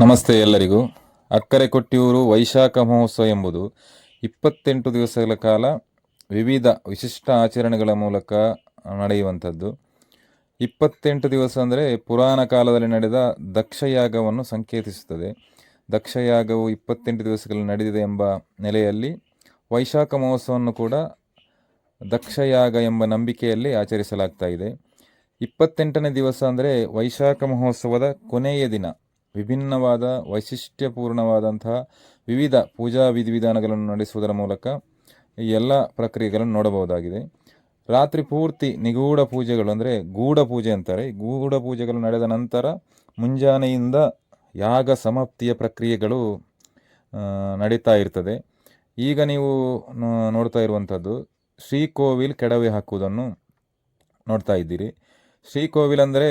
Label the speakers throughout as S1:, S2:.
S1: ನಮಸ್ತೆ ಎಲ್ಲರಿಗೂ. ಅಕ್ಕರೆ ಕೊಟ್ಟಿಯೂರು ವೈಶಾಖ ಮಹೋತ್ಸವ ಎಂಬುದು 28 ದಿವಸಗಳ ಕಾಲ ವಿವಿಧ ವಿಶಿಷ್ಟ ಆಚರಣೆಗಳ ಮೂಲಕ ನಡೆಯುವಂಥದ್ದು. 28 ದಿವಸ ಅಂದರೆ ಪುರಾಣ ಕಾಲದಲ್ಲಿ ನಡೆದ ದಕ್ಷಯಾಗವನ್ನು ಸಂಕೇತಿಸುತ್ತದೆ. ದಕ್ಷಯಾಗವು 28 ದಿವಸಗಳು ನಡೆದಿದೆ ಎಂಬ ನೆಲೆಯಲ್ಲಿ ವೈಶಾಖ ಮಹೋತ್ಸವವನ್ನು ಕೂಡ ದಕ್ಷಯಾಗ ಎಂಬ ನಂಬಿಕೆಯಲ್ಲಿ ಆಚರಿಸಲಾಗ್ತಾ ಇದೆ. 28ನೇ ದಿವಸ ಅಂದರೆ ವೈಶಾಖ ಮಹೋತ್ಸವದ ಕೊನೆಯ ದಿನ ವಿಭಿನ್ನವಾದ ವೈಶಿಷ್ಟ್ಯಪೂರ್ಣವಾದಂತಹ ವಿವಿಧ ಪೂಜಾ ವಿಧಿವಿಧಾನಗಳನ್ನು ನಡೆಸುವುದರ ಮೂಲಕ ಈ ಎಲ್ಲ ಪ್ರಕ್ರಿಯೆಗಳನ್ನು ನೋಡಬಹುದಾಗಿದೆ. ರಾತ್ರಿ ಪೂರ್ತಿ ನಿಗೂಢ ಪೂಜೆಗಳು ಅಂದರೆ ಗೂಢ ಪೂಜೆ ಅಂತಾರೆ. ಗೂಢ ಪೂಜೆಗಳು ನಡೆದ ನಂತರ ಮುಂಜಾನೆಯಿಂದ ಯಾಗ ಸಮಾಪ್ತಿಯ ಪ್ರಕ್ರಿಯೆಗಳು ನಡೀತಾ ಇರ್ತದೆ. ಈಗ ನೀವು ನೋಡ್ತಾ ಇರುವಂಥದ್ದು ಶ್ರೀಕೋವಿಲ್ ಕೆಡವಿ ಹಾಕುವುದನ್ನು ನೋಡ್ತಾ ಇದ್ದೀರಿ. ಶ್ರೀಕೋವಿಲ್ ಅಂದರೆ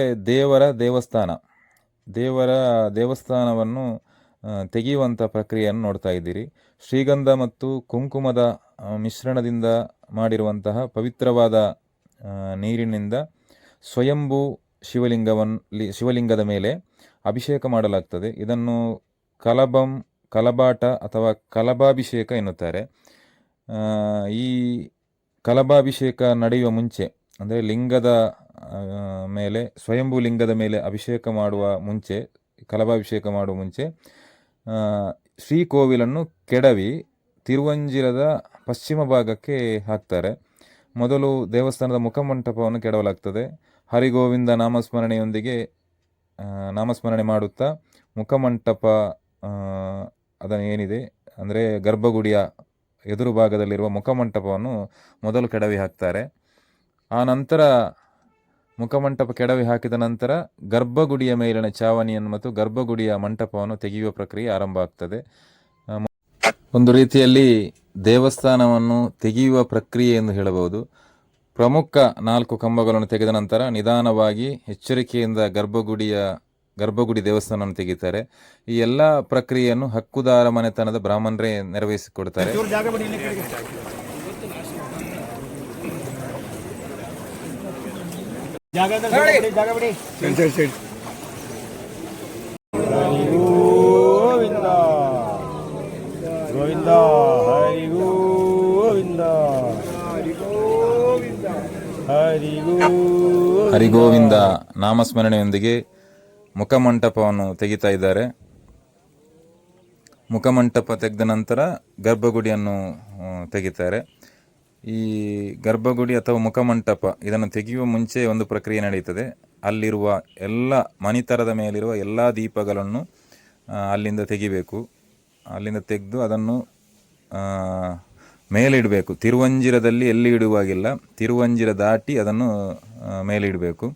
S1: ದೇವರ ದೇವಸ್ಥಾನವನ್ನು ತೆಗೆಯುವಂಥ ಪ್ರಕ್ರಿಯೆಯನ್ನು ನೋಡ್ತಾ ಇದ್ದೀರಿ. ಶ್ರೀಗಂಧ ಮತ್ತು ಕುಂಕುಮದ ಮಿಶ್ರಣದಿಂದ ಮಾಡಿರುವಂತಹ ಪವಿತ್ರವಾದ ನೀರಿನಿಂದ ಸ್ವಯಂಭೂ ಶಿವಲಿಂಗದ ಮೇಲೆ ಅಭಿಷೇಕ ಮಾಡಲಾಗ್ತದೆ. ಇದನ್ನು ಕಲಬಾಟ ಅಥವಾ ಕಲಬಾಭಿಷೇಕ ಎನ್ನುತ್ತಾರೆ. ಈ ಕಲಬಾಭಿಷೇಕ ನಡೆಯುವ ಮುಂಚೆ ಅಂದರೆ ಲಿಂಗದ ಮೇಲೆ ಸ್ವಯಂಭೂ ಲಿಂಗದ ಮೇಲೆ ಅಭಿಷೇಕ ಮಾಡುವ ಮುಂಚೆ, ಕಲಬಾಭಿಷೇಕ ಮಾಡುವ ಮುಂಚೆ ಶ್ರೀಕೋವಿಲನ್ನು ಕೆಡವಿ ತಿರುವಂಜಿರದ ಪಶ್ಚಿಮ ಭಾಗಕ್ಕೆ ಹಾಕ್ತಾರೆ. ಮೊದಲು ದೇವಸ್ಥಾನದ ಮುಖಮಂಟಪವನ್ನು ಕೆಡವಲಾಗ್ತದೆ. ಹರಿಗೋವಿಂದ ನಾಮಸ್ಮರಣೆ ಮಾಡುತ್ತಾ ಮುಖಮಂಟಪ ಅದನ್ನು ಏನಿದೆ ಅಂದರೆ ಗರ್ಭಗುಡಿಯ ಎದುರು ಭಾಗದಲ್ಲಿರುವ ಮುಖಮಂಟಪವನ್ನು ಮೊದಲು ಕೆಡವಿ ಹಾಕ್ತಾರೆ. ಆ ನಂತರ ಮುಖಮಂಟಪ ಕೆಡವಿ ಹಾಕಿದ ನಂತರ ಗರ್ಭಗುಡಿಯ ಮೇಲಿನ ಚಾವಣಿಯನ್ನು ಮತ್ತು ಗರ್ಭಗುಡಿಯ ಮಂಟಪವನ್ನು ತೆಗೆಯುವ ಪ್ರಕ್ರಿಯೆ ಆರಂಭ ಆಗ್ತದೆ. ಒಂದು ರೀತಿಯಲ್ಲಿ ದೇವಸ್ಥಾನವನ್ನು ತೆಗೆಯುವ ಪ್ರಕ್ರಿಯೆ ಎಂದು ಹೇಳಬಹುದು. ಪ್ರಮುಖ 4 ಕಂಬಗಳನ್ನು ತೆಗೆದ ನಂತರ ನಿಧಾನವಾಗಿ ಎಚ್ಚರಿಕೆಯಿಂದ ಗರ್ಭಗುಡಿ ದೇವಸ್ಥಾನವನ್ನು ತೆಗಿತಾರೆ. ಈ ಎಲ್ಲ ಪ್ರಕ್ರಿಯೆಯನ್ನು ಹಕ್ಕುದಾರ ಮನೆತನದ ಬ್ರಾಹ್ಮಣರೇ ನೆರವೇರಿಸಿಕೊಡ್ತಾರೆ.
S2: ಗೋವಿಂದ ಹರಿ ಗೋವಿಂದ
S1: ಹರಿಗೋವಿಂದ ನಾಮಸ್ಮರಣೆಯೊಂದಿಗೆ ಮುಖಮಂಟಪವನ್ನು ತೆಗಿತಾ ಇದ್ದಾರೆ. ಮುಖಮಂಟಪ ತೆಗೆದ ನಂತರ ಗರ್ಭಗುಡಿಯನ್ನು ತೆಗಿತಾರೆ. ಈ ಗರ್ಭಗುಡಿ ಅಥವಾ ಮುಖಮಂಟಪ ಇದನ್ನು ತೆಗೆಯುವ ಮುಂಚೆ ಒಂದು ಪ್ರಕ್ರಿಯೆ ನಡೀತದೆ. ಅಲ್ಲಿರುವ ಎಲ್ಲ ಮಣಿತರದ ಮೇಲಿರುವ ಎಲ್ಲ ದೀಪಗಳನ್ನು ಅಲ್ಲಿಂದ ತೆಗಿಬೇಕು. ಅಲ್ಲಿಂದ ತೆಗೆದು ಅದನ್ನು ಮೇಲಿಡಬೇಕು. ತಿರುವಂಜಿರದಲ್ಲಿ ಎಲ್ಲಿ ಇಡುವಾಗಿಲ್ಲ, ತಿರುವಂಜಿರ ದಾಟಿ ಅದನ್ನು ಮೇಲಿಡಬೇಕು.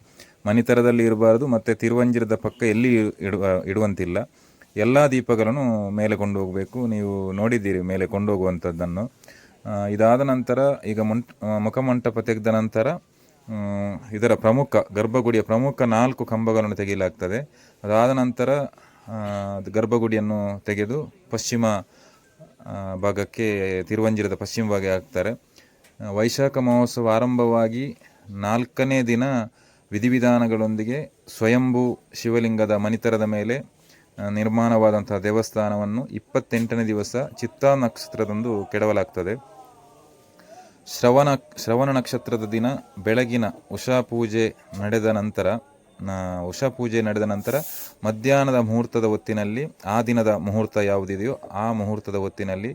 S1: ಮಣಿತರದಲ್ಲಿ ಇರಬಾರ್ದು ಮತ್ತು ತಿರುವಂಜಿರದ ಪಕ್ಕ ಎಲ್ಲಿ ಇಡುವಂತಿಲ್ಲ. ಎಲ್ಲ ದೀಪಗಳನ್ನು ಮೇಲೆ ಕೊಂಡು ಹೋಗಬೇಕು. ನೀವು ನೋಡಿದ್ದೀರಿ ಮೇಲೆ ಕೊಂಡೋಗುವಂಥದ್ದನ್ನು. ಇದಾದ ನಂತರ ಈಗ ಮುಖಮಂಟಪ ತೆಗೆದ ನಂತರ ಇದರ ಗರ್ಭಗುಡಿಯ ಪ್ರಮುಖ 4 ಕಂಬಗಳನ್ನು ತೆಗೆಯಲಾಗ್ತದೆ. ಅದಾದ ನಂತರ ಗರ್ಭಗುಡಿಯನ್ನು ತೆಗೆದು ಪಶ್ಚಿಮ ಭಾಗಕ್ಕೆ ತಿರುವಂಜಿರದ ಪಶ್ಚಿಮ ಭಾಗ ಹಾಕ್ತಾರೆ. ವೈಶಾಖ ಮಹೋತ್ಸವ ಆರಂಭವಾಗಿ 4ನೇ ದಿನ ವಿಧಿವಿಧಾನಗಳೊಂದಿಗೆ ಸ್ವಯಂಭೂ ಶಿವಲಿಂಗದ ಮಣಿತರದ ಮೇಲೆ ನಿರ್ಮಾಣವಾದಂತಹ ದೇವಸ್ಥಾನವನ್ನು 28ನೇ ದಿವಸ ಚಿತ್ತಾ ನಕ್ಷತ್ರದಂದು ಕೆಡವಲಾಗ್ತದೆ. ಶ್ರವಣ ನಕ್ಷತ್ರದ ದಿನ ಬೆಳಗಿನ ಉಷಾ ಪೂಜೆ ನಡೆದ ನಂತರ ಮಧ್ಯಾಹ್ನದ ಮುಹೂರ್ತದ ಹೊತ್ತಿನಲ್ಲಿ, ಆ ದಿನದ ಮುಹೂರ್ತ ಯಾವುದಿದೆಯೋ ಆ ಮುಹೂರ್ತದ ಹೊತ್ತಿನಲ್ಲಿ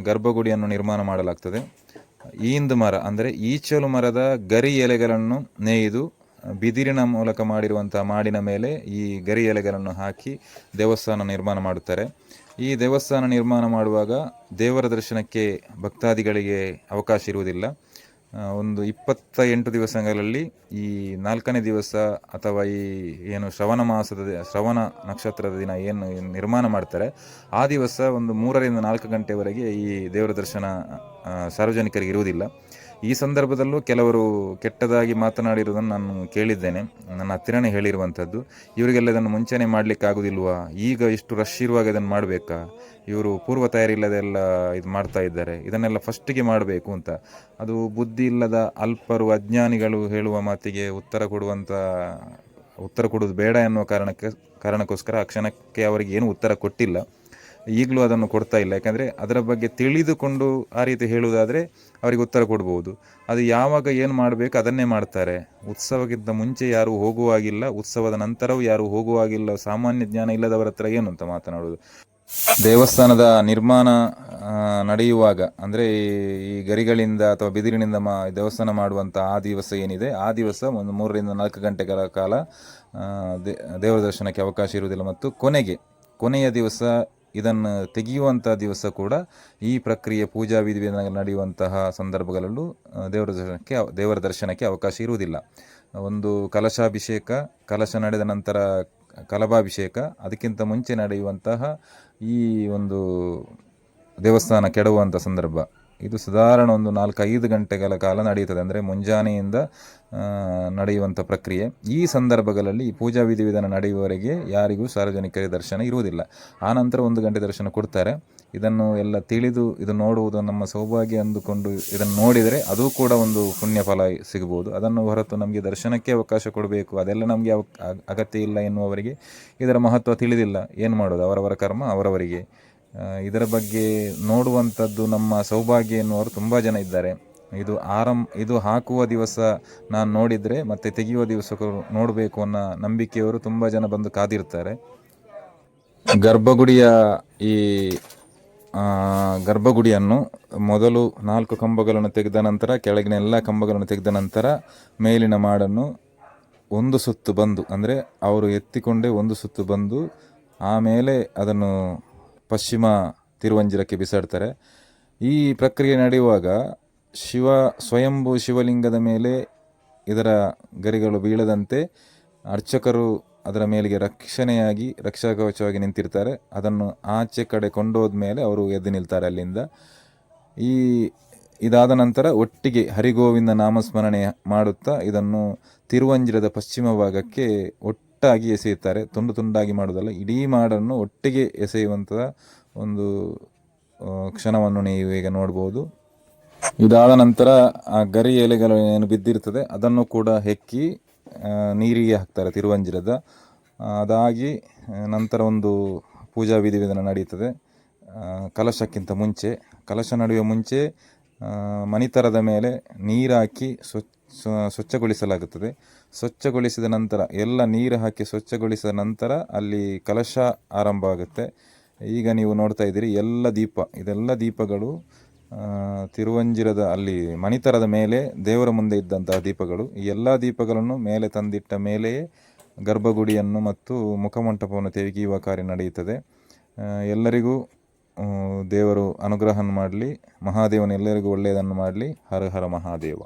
S1: ಗರ್ಭಗುಡಿಯನ್ನು ನಿರ್ಮಾಣ ಮಾಡಲಾಗ್ತದೆ. ಈಂದು ಮರ ಅಂದರೆ ಈಚಲು ಮರದ ಗರಿ ಎಲೆಗಳನ್ನು ನೇಯ್ದು ಬಿದಿರಿನ ಮೂಲಕ ಮಾಡಿರುವಂತಹ ಮಾಡಿನ ಮೇಲೆ ಈ ಗರಿ ಎಲೆಗಳನ್ನು ಹಾಕಿ ದೇವಸ್ಥಾನ ನಿರ್ಮಾಣ ಮಾಡುತ್ತಾರೆ. ಈ ದೇವಸ್ಥಾನ ನಿರ್ಮಾಣ ಮಾಡುವಾಗ ದೇವರ ದರ್ಶನಕ್ಕೆ ಭಕ್ತಾದಿಗಳಿಗೆ ಅವಕಾಶ ಇರುವುದಿಲ್ಲ. ಒಂದು 28 ದಿವಸಗಳಲ್ಲಿ ಈ 4ನೇ ದಿವಸ ಅಥವಾ ಈ ಏನು ಶ್ರವಣ ನಕ್ಷತ್ರದ ದಿನ ಏನು ನಿರ್ಮಾಣ ಮಾಡ್ತಾರೆ ಆ ದಿವಸ ಒಂದು 3 ರಿಂದ 4 ಗಂಟೆವರೆಗೆ ಈ ದೇವರ ದರ್ಶನ ಸಾರ್ವಜನಿಕರಿಗೆ ಇರುವುದಿಲ್ಲ. ಈ ಸಂದರ್ಭದಲ್ಲೂ ಕೆಲವರು ಕೆಟ್ಟದಾಗಿ ಮಾತನಾಡಿರುವುದನ್ನು ನಾನು ಕೇಳಿದ್ದೇನೆ. ನನ್ನ ಹತ್ತಿರನೇ ಹೇಳಿರುವಂಥದ್ದು, ಇವರಿಗೆಲ್ಲ ಇದನ್ನು ಮುಂಚೆನೇ ಮಾಡಲಿಕ್ಕೆ ಆಗೋದಿಲ್ವಾ, ಈಗ ಇಷ್ಟು ರಶ್ ಇರುವಾಗ ಇದನ್ನು ಮಾಡಬೇಕಾ, ಇವರು ಪೂರ್ವ ತಯಾರಿ ಇಲ್ಲದೆಲ್ಲ ಇದು ಮಾಡ್ತಾ ಇದ್ದಾರೆ, ಇದನ್ನೆಲ್ಲ ಫಸ್ಟಿಗೆ ಮಾಡಬೇಕು ಅಂತ. ಅದು ಬುದ್ಧಿ ಇಲ್ಲದ ಅಲ್ಪರು, ಅಜ್ಞಾನಿಗಳು ಹೇಳುವ ಮಾತಿಗೆ ಉತ್ತರ ಕೊಡುವಂಥ ಉತ್ತರ ಕೊಡೋದು ಬೇಡ ಎನ್ನುವ ಕಾರಣಕ್ಕೋಸ್ಕರ ಆ ಕ್ಷಣಕ್ಕೆ ಅವರಿಗೆ ಏನು ಉತ್ತರ ಕೊಟ್ಟಿಲ್ಲ. ಈಗಲೂ ಅದನ್ನು ಕೊಡ್ತಾ ಇಲ್ಲ. ಯಾಕಂದರೆ ಅದರ ಬಗ್ಗೆ ತಿಳಿದುಕೊಂಡು ಆ ರೀತಿ ಹೇಳುವುದಾದರೆ ಅವರಿಗೆ ಉತ್ತರ ಕೊಡ್ಬೋದು. ಅದು ಯಾವಾಗ ಏನು ಮಾಡಬೇಕು ಅದನ್ನೇ ಮಾಡ್ತಾರೆ. ಉತ್ಸವಕ್ಕಿಂತ ಮುಂಚೆ ಯಾರೂ ಹೋಗುವಾಗಿಲ್ಲ, ಉತ್ಸವದ ನಂತರವೂ ಯಾರೂ ಹೋಗುವಾಗಿಲ್ಲ. ಸಾಮಾನ್ಯ ಜ್ಞಾನ ಇಲ್ಲದವರ ಹತ್ರ ಏನು ಅಂತ ಮಾತನಾಡೋದು. ದೇವಸ್ಥಾನದ ನಿರ್ಮಾಣ ನಡೆಯುವಾಗ ಅಂದರೆ ಈ ಗರಿಗಳಿಂದ ಅಥವಾ ಬಿದಿರಿನಿಂದ ದೇವಸ್ಥಾನ ಮಾಡುವಂಥ ಆ ದಿವಸ ಏನಿದೆ, ಆ ದಿವಸ ಒಂದು 3 ರಿಂದ 4 ಗಂಟೆಗಳ ಕಾಲ ದೇವರ ದರ್ಶನಕ್ಕೆ ಅವಕಾಶ ಇರುವುದಿಲ್ಲ. ಮತ್ತು ಕೊನೆಯ ದಿವಸ ಇದನ್ನು ತೆಗೆಯುವಂಥ ದಿವಸ ಕೂಡ ಈ ಪ್ರಕ್ರಿಯೆ ಪೂಜಾ ವಿಧಿವಿಧಾನ ನಡೆಯುವಂತಹ ಸಂದರ್ಭಗಳಲ್ಲೂ ದೇವರ ದರ್ಶನಕ್ಕೆ ಅವಕಾಶ ಇರುವುದಿಲ್ಲ. ಒಂದು ಕಲಶಾಭಿಷೇಕ, ಕಲಶ ನಡೆದ ನಂತರ ಕಲಭಾಭಿಷೇಕ, ಅದಕ್ಕಿಂತ ಮುಂಚೆ ನಡೆಯುವಂತಹ ಈ ಒಂದು ದೇವಸ್ಥಾನ ಕೆಡವುವಂಥ ಸಂದರ್ಭ ಇದು ಸಾಧಾರಣ ಒಂದು 4-5 ಗಂಟೆಗಳ ಕಾಲ ನಡೆಯುತ್ತದೆ. ಅಂದರೆ ಮುಂಜಾನೆಯಿಂದ ನಡೆಯುವಂಥ ಪ್ರಕ್ರಿಯೆ. ಈ ಸಂದರ್ಭಗಳಲ್ಲಿ ಈ ಪೂಜಾ ವಿಧಿವಿಧಾನ ನಡೆಯುವವರೆಗೆ ಯಾರಿಗೂ ಸಾರ್ವಜನಿಕರಿಗೆ ದರ್ಶನ ಇರುವುದಿಲ್ಲ. ಆ ನಂತರ 1 ಗಂಟೆ ದರ್ಶನ ಕೊಡ್ತಾರೆ. ಇದನ್ನು ಎಲ್ಲ ತಿಳಿದು ಇದು ನೋಡುವುದು ನಮ್ಮ ಸೌಭಾಗ್ಯ ಅಂದುಕೊಂಡು ಇದನ್ನು ನೋಡಿದರೆ ಅದು ಕೂಡ ಒಂದು ಪುಣ್ಯ ಫಲ ಸಿಗಬಹುದು. ಅದನ್ನು ಹೊರತು ನಮಗೆ ದರ್ಶನಕ್ಕೆ ಅವಕಾಶ ಕೊಡಬೇಕು, ಅದೆಲ್ಲ ನಮಗೆ ಅಗತ್ಯ ಇಲ್ಲ ಎನ್ನುವವರಿಗೆ ಇದರ ಮಹತ್ವ ತಿಳಿದಿಲ್ಲ. ಏನು ಮಾಡೋದು, ಅವರವರ ಕರ್ಮ ಅವರವರಿಗೆ. ಇದರ ಬಗ್ಗೆ ನೋಡುವಂಥದ್ದು ನಮ್ಮ ಸೌಭಾಗ್ಯ ಎನ್ನುವರು ತುಂಬ ಜನ ಇದ್ದಾರೆ. ಇದು ಹಾಕುವ ದಿವಸ ನಾನು ನೋಡಿದರೆ ಮತ್ತೆ ತೆಗೆಯುವ ದಿವಸ ನೋಡಬೇಕು ಅನ್ನೋ ನಂಬಿಕೆಯವರು ತುಂಬ ಜನ ಬಂದು ಕಾದಿರ್ತಾರೆ. ಗರ್ಭಗುಡಿಯನ್ನು ಮೊದಲು 4 ಕಂಬಗಳನ್ನು ತೆಗೆದ ನಂತರ, ಕೆಳಗಿನ ಎಲ್ಲ ಕಂಬಗಳನ್ನು ತೆಗೆದ ನಂತರ ಮೇಲಿನ ಮಾಡನ್ನು 1 ಸುತ್ತು ಬಂದು, ಅಂದರೆ ಅವರು ಎತ್ತಿಕೊಂಡೇ 1 ಸುತ್ತು ಬಂದು ಆಮೇಲೆ ಅದನ್ನು ಪಶ್ಚಿಮ ತಿರುವಂಜಿರಕ್ಕೆ ಬಿಸಾಡ್ತಾರೆ. ಈ ಪ್ರಕ್ರಿಯೆ ನಡೆಯುವಾಗ ಸ್ವಯಂಭೂ ಶಿವಲಿಂಗದ ಮೇಲೆ ಇದರ ಗರಿಗಳು ಬೀಳದಂತೆ ಅರ್ಚಕರು ಅದರ ಮೇಲಿಗೆ ರಕ್ಷಾ ಕವಚವಾಗಿ ನಿಂತಿರ್ತಾರೆ. ಅದನ್ನು ಆಚೆ ಕಡೆ ಕೊಂಡೋದ ಮೇಲೆ ಅವರು ಎದ್ದು ನಿಲ್ತಾರೆ ಅಲ್ಲಿಂದ. ಇದಾದ ನಂತರ ಒಟ್ಟಿಗೆ ಹರಿಗೋವಿಂದ ನಾಮಸ್ಮರಣೆ ಮಾಡುತ್ತಾ ಇದನ್ನು ತಿರುವಂಜಿರದ ಪಶ್ಚಿಮ ಭಾಗಕ್ಕೆ ಒಟ್ಟಾಗಿ ಎಸೆಯುತ್ತಾರೆ. ತುಂಡು ತುಂಡಾಗಿ ಮಾಡುವುದಲ್ಲ, ಇಡೀ ಮಾಡನ್ನು ಒಟ್ಟಿಗೆ ಎಸೆಯುವಂಥ ಒಂದು ಕ್ಷಣವನ್ನು ನೀವು ಈಗ ನೋಡ್ಬೋದು. ಇದಾದ ನಂತರ ಆ ಗರಿ ಎಲೆಗಳು ಏನು ಬಿದ್ದಿರ್ತದೆ ಅದನ್ನು ಕೂಡ ಹೆಕ್ಕಿ ನೀರಿಗೆ ಹಾಕ್ತಾರೆ ತಿರುವಂಜಿರದ. ಅದಾಗಿ ನಂತರ ಒಂದು ಪೂಜಾ ವಿಧಿವಿಧಾನ ನಡೆಯುತ್ತದೆ. ಕಲಶ ನಡೆಯುವ ಮುಂಚೆ ಮಣಿತರದ ಮೇಲೆ ನೀರು ಹಾಕಿ ಸ್ವಚ್ಛಗೊಳಿಸಲಾಗುತ್ತದೆ. ಸ್ವಚ್ಛಗೊಳಿಸಿದ ನಂತರ ಎಲ್ಲ ನೀರು ಹಾಕಿ ಸ್ವಚ್ಛಗೊಳಿಸಿದ ನಂತರ ಅಲ್ಲಿ ಕಲಶ ಆರಂಭ ಆಗುತ್ತೆ. ಈಗ ನೀವು ನೋಡ್ತಾ ಇದ್ದೀರಿ ಇದೆಲ್ಲ ದೀಪಗಳು ತಿರುವಂಜಿರದ ಅಲ್ಲಿ ಮಣಿತರದ ಮೇಲೆ ದೇವರ ಮುಂದೆ ಇದ್ದಂತಹ ದೀಪಗಳು. ಈ ಎಲ್ಲ ದೀಪಗಳನ್ನು ಮೇಲೆ ತಂದಿಟ್ಟ ಮೇಲೆಯೇ ಗರ್ಭಗುಡಿಯನ್ನು ಮತ್ತು ಮುಖಮಂಟಪವನ್ನು ತೆಗೆಯುವ ಕಾರ್ಯ ನಡೆಯುತ್ತದೆ. ಎಲ್ಲರಿಗೂ ದೇವರು ಅನುಗ್ರಹ ಮಾಡಲಿ, ಮಹಾದೇವನ ಎಲ್ಲರಿಗೂ ಒಳ್ಳೆಯದನ್ನು ಮಾಡಲಿ. ಹರ ಹರ ಮಹಾದೇವ.